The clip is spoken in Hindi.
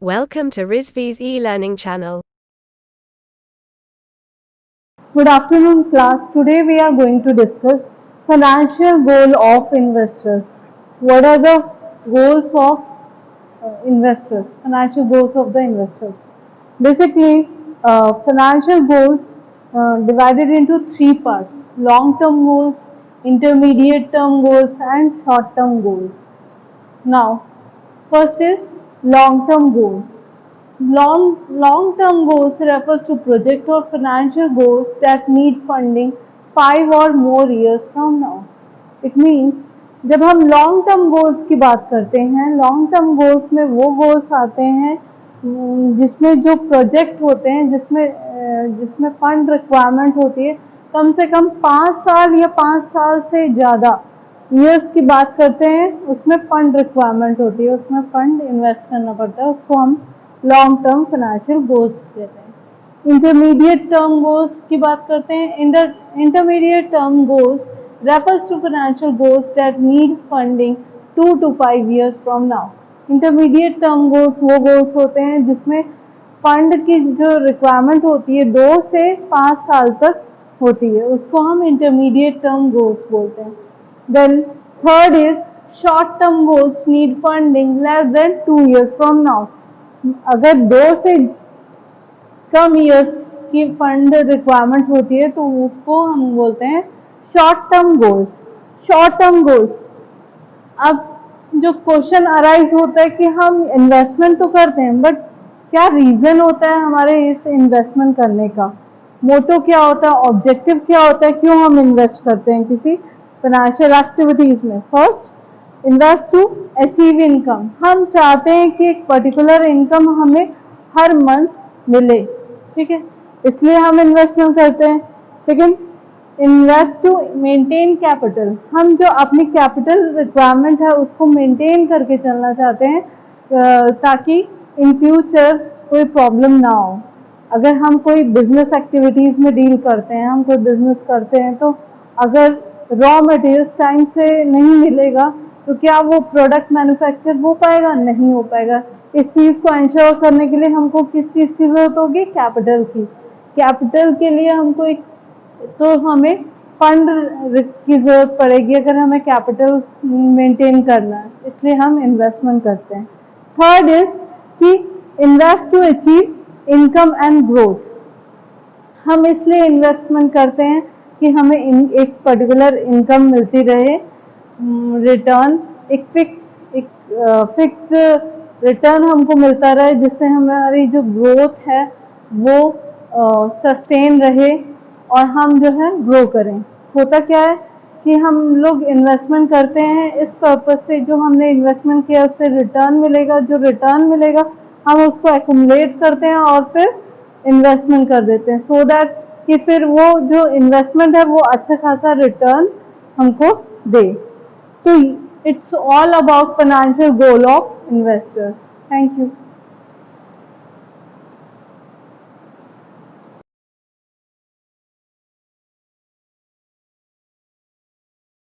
Welcome to Rizvi's e-learning channel. Good afternoon class. Today we are going to discuss financial goal of investors. What are the goals of investors? Financial goals of the investors. Basically, financial goals divided into three parts: long-term goals, intermediate-term goals, and short-term goals. Now, first is long-term goals. Long-term goals refers to project or financial goals that need funding 5 or more years from now. It means जब हम लॉन्ग टर्म गोल्स की बात करते हैं, लॉन्ग टर्म गोल्स में वो गोल्स आते हैं जिसमें जो प्रोजेक्ट होते हैं, जिसमें फंड रिक्वायरमेंट होती है कम से कम 5 साल या 5 साल से ज़्यादा ईयर्स की बात करते हैं, उसमें फंड रिक्वायरमेंट होती है, उसमें फंड इन्वेस्ट करना पड़ता है, उसको हम लॉन्ग टर्म फाइनेंशियल गोल्स कहते हैं। इंटरमीडिएट टर्म गोल्स की बात करते हैं। Intermediate term goals refers to financial goals that need funding 2 to 5 years from now. Intermediate term goals वो गोल्स होते हैं जिसमें फंड की जो रिक्वायरमेंट होती है 2 से 5 साल तक होती है, उसको हम इंटरमीडिएट टर्म गोल्स बोलते हैं। Then third is short term goals need funding less than 2 years from now. अगर 2 से कम ईयर्स की फंड रिक्वायरमेंट होती है तो उसको हम बोलते हैं short term goals. Short term goals, अब जो क्वेश्चन अराइज होता है कि हम इन्वेस्टमेंट तो करते हैं बट क्या रीजन होता है हमारे इस इन्वेस्टमेंट करने का, मोटो क्या होता है, ऑब्जेक्टिव क्या होता है, क्यों हम इन्वेस्ट करते हैं किसी फाइनेंशियल एक्टिविटीज में। First, invest to achieve income. हम चाहते हैं कि एक पर्टिकुलर इनकम हमें हर मंथ मिले, ठीक है, इसलिए हम इन्वेस्टमेंट करते हैं। Second, invest to maintain capital. हम जो अपनी कैपिटल रिक्वायरमेंट है उसको मेंटेन करके चलना चाहते हैं ताकि इन फ्यूचर कोई प्रॉब्लम ना हो। अगर हम कोई बिजनेस एक्टिविटीज़ में डील करते हैं, हम कोई बिजनेस करते हैं, तो अगर रॉ मटेरियल्स टाइम से नहीं मिलेगा तो क्या वो प्रोडक्ट मैन्युफैक्चर हो पाएगा? नहीं हो पाएगा। इस चीज़ को इंश्योर करने के लिए हमको किस चीज़ की ज़रूरत होगी? कैपिटल की। कैपिटल के लिए हमको तो हमें फंड की ज़रूरत पड़ेगी अगर हमें कैपिटल मेंटेन करना है, इसलिए हम इन्वेस्टमेंट करते हैं। थर्ड इज कि invest to achieve income and growth. हम इसलिए इन्वेस्टमेंट करते हैं कि हमें एक पर्टिकुलर इनकम मिलती रहे, रिटर्न एक फिक्स्ड रिटर्न हमको मिलता रहे, जिससे हमारी जो ग्रोथ है वो सस्टेन रहे और हम जो है ग्रो करें। होता क्या है कि हम लोग इन्वेस्टमेंट करते हैं इस पर्पज से, जो हमने इन्वेस्टमेंट किया उससे रिटर्न मिलेगा, जो रिटर्न मिलेगा हम उसको एक्युमुलेट करते हैं और फिर इन्वेस्टमेंट कर देते हैं, सो दैट कि फिर वो जो इन्वेस्टमेंट है वो अच्छा खासा रिटर्न हमको दे। तो it's all about financial goal of investors. Thank you.